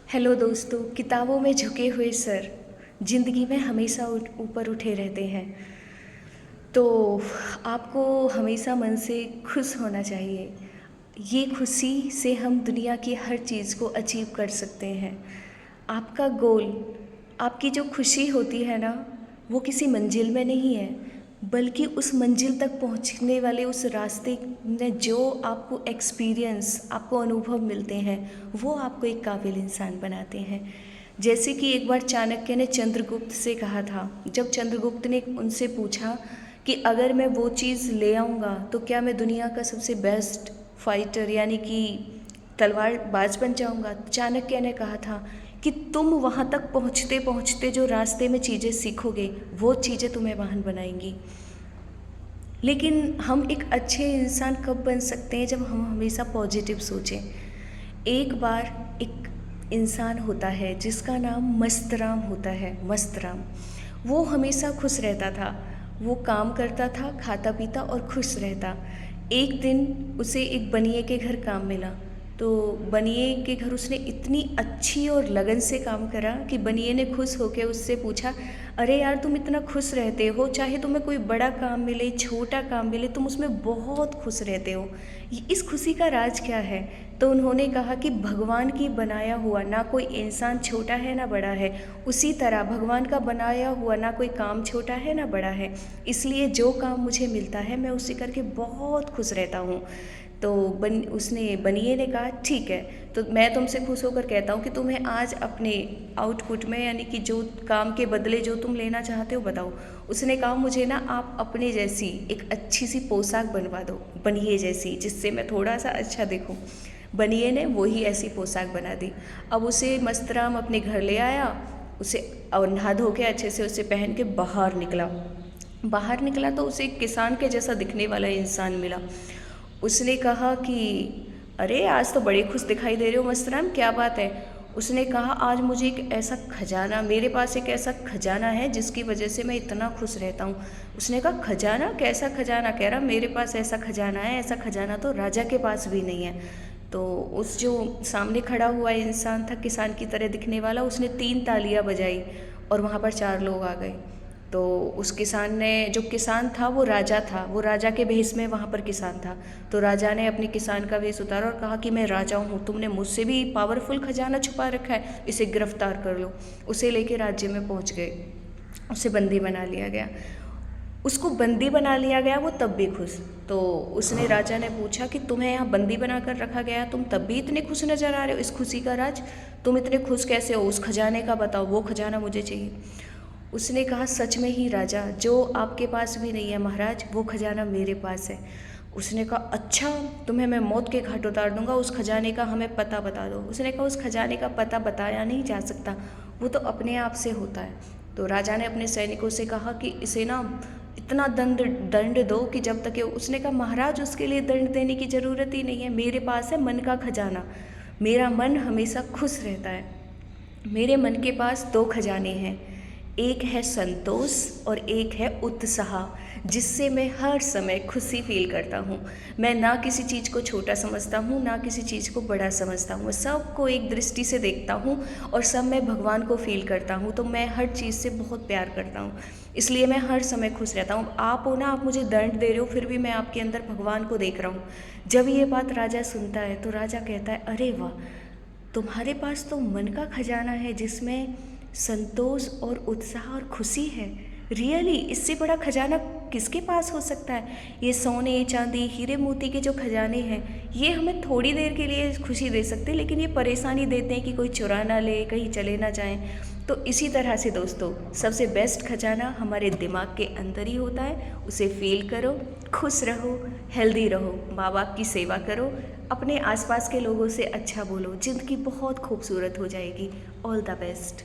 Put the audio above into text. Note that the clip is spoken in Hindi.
हेलो दोस्तों, किताबों में झुके हुए सर ज़िंदगी में हमेशा ऊपर उठे रहते हैं। तो आपको हमेशा मन से खुश होना चाहिए। ये खुशी से हम दुनिया की हर चीज़ को अचीव कर सकते हैं। आपका गोल, आपकी जो खुशी होती है ना, वो किसी मंजिल में नहीं है, बल्कि उस मंजिल तक पहुंचने वाले उस रास्ते में जो आपको एक्सपीरियंस, आपको अनुभव मिलते हैं, वो आपको एक काबिल इंसान बनाते हैं। जैसे कि एक बार चाणक्य ने चंद्रगुप्त से कहा था, जब चंद्रगुप्त ने उनसे पूछा कि अगर मैं वो चीज़ ले आऊँगा तो क्या मैं दुनिया का सबसे बेस्ट फाइटर यानी कि तलवारबाज बन जाऊँगा। चाणक्य ने कहा था कि तुम वहाँ तक पहुँचते पहुँचते जो रास्ते में चीज़ें सीखोगे, वो चीज़ें तुम्हें महान बनाएंगी। लेकिन हम एक अच्छे इंसान कब बन सकते हैं? जब हम हमेशा पॉजिटिव सोचें। एक बार एक इंसान होता है जिसका नाम मस्तराम होता है। मस्तराम वो हमेशा खुश रहता था। वो काम करता था, खाता पीता और खुश रहता। एक दिन उसे एक बनिए के घर काम मिला। तो बनिए के घर उसने इतनी अच्छी और लगन से काम करा कि बनिए ने खुश होकर उससे पूछा, अरे यार, तुम इतना खुश रहते हो, चाहे तुम्हें कोई बड़ा काम मिले, छोटा काम मिले, तुम उसमें बहुत खुश रहते हो, इस खुशी का राज क्या है? तो उन्होंने कहा कि भगवान की बनाया हुआ ना कोई इंसान छोटा है ना बड़ा है, उसी तरह भगवान का बनाया हुआ ना कोई काम छोटा है ना बड़ा है, इसलिए जो काम मुझे मिलता है मैं उसे करके बहुत खुश रहता हूँ। तो बनिए ने कहा, ठीक है, तो मैं तुमसे खुश होकर कहता हूँ कि तुम्हें आज अपने आउटपुट में यानी कि जो काम के बदले जो तुम लेना चाहते हो बताओ। उसने कहा, मुझे ना आप अपने जैसी एक अच्छी सी पोशाक बनवा दो, बनिए जैसी, जिससे मैं थोड़ा सा अच्छा दिखूं। बनिए ने वही ऐसी पोशाक बना दी। अब उसे मस्तराम अपने घर ले आया, उसे और नहा धो के अच्छे से उसे पहन के बाहर निकला तो उसे एक किसान के जैसा दिखने वाला इंसान मिला। उसने कहा कि अरे, आज तो बड़े खुश दिखाई दे रहे हो मस्तराम, क्या बात है? उसने कहा, आज मुझे एक ऐसा खजाना, मेरे पास एक ऐसा खजाना है जिसकी वजह से मैं इतना खुश रहता हूँ। उसने कहा, खजाना? कैसा खजाना? कह रहा, मेरे पास ऐसा खजाना है, ऐसा खजाना तो राजा के पास भी नहीं है। तो उस जो सामने खड़ा हुआ इंसान था, किसान की तरह दिखने वाला, उसने 3 तालियां बजाई और वहाँ पर 4 लोग आ गए। तो उस किसान ने, जो किसान था वो राजा था, वो राजा के भेष में वहाँ पर किसान था। तो राजा ने अपने किसान का वेश उतारा और कहा कि मैं राजा हूँ, तुमने मुझसे भी पावरफुल खजाना छुपा रखा है, इसे गिरफ्तार कर लो। उसे लेके राज्य में पहुँच गए, उसे बंदी बना लिया गया। उसको बंदी बना लिया गया, वो तब भी खुश। तो उसने, राजा ने पूछा कि तुम्हें यहाँ बंदी बना कर रखा गया, तुम तब भी इतने खुश नजर आ रहे हो, इस खुशी का राज, तुम इतने खुश कैसे हो? उस खजाने का बताओ, वो खजाना मुझे चाहिए। उसने कहा, सच में ही राजा, जो आपके पास भी नहीं है महाराज, वो खजाना मेरे पास है। उसने कहा, अच्छा, तुम्हें मैं मौत के घाट उतार दूंगा, उस खजाने का हमें पता बता दो। उसने कहा, उस खजाने का पता बताया नहीं जा सकता, वो तो अपने आप से होता है। तो राजा ने अपने सैनिकों से कहा कि इसे ना इतना दंड दो कि जब तक उसने कहा, महाराज, उसके लिए दंड देने की ज़रूरत ही नहीं है, मेरे पास है मन का खजाना, मेरा मन हमेशा खुश रहता है। मेरे मन के पास 2 खजाने हैं, एक है संतोष और एक है उत्साह, जिससे मैं हर समय खुशी फील करता हूँ। मैं ना किसी चीज़ को छोटा समझता हूँ, ना किसी चीज़ को बड़ा समझता हूँ, सबको एक दृष्टि से देखता हूँ और सब में भगवान को फील करता हूँ। तो मैं हर चीज़ से बहुत प्यार करता हूँ, इसलिए मैं हर समय खुश रहता हूँ। आप हो ना, आप मुझे दंड दे रहे हो, फिर भी मैं आपके अंदर भगवान को देख रहा हूँ। जब ये बात राजा सुनता है तो राजा कहता है, अरे वाह, तुम्हारे पास तो मन का खजाना है जिसमें संतोष और उत्साह और खुशी है। रियली, इससे बड़ा खजाना किसके पास हो सकता है? ये सोने चांदी हीरे मोती के जो खजाने हैं, ये हमें थोड़ी देर के लिए खुशी दे सकते हैं, लेकिन ये परेशानी देते हैं कि कोई चुरा ना ले, कहीं चले ना जाएं। तो इसी तरह से दोस्तों, सबसे बेस्ट खजाना हमारे दिमाग के अंदर ही होता है। उसे फील करो, खुश रहो, हेल्दी रहो, माँ बाप की सेवा करो, अपने आसपास के लोगों से अच्छा बोलो, ज़िंदगी बहुत खूबसूरत हो जाएगी। All the best.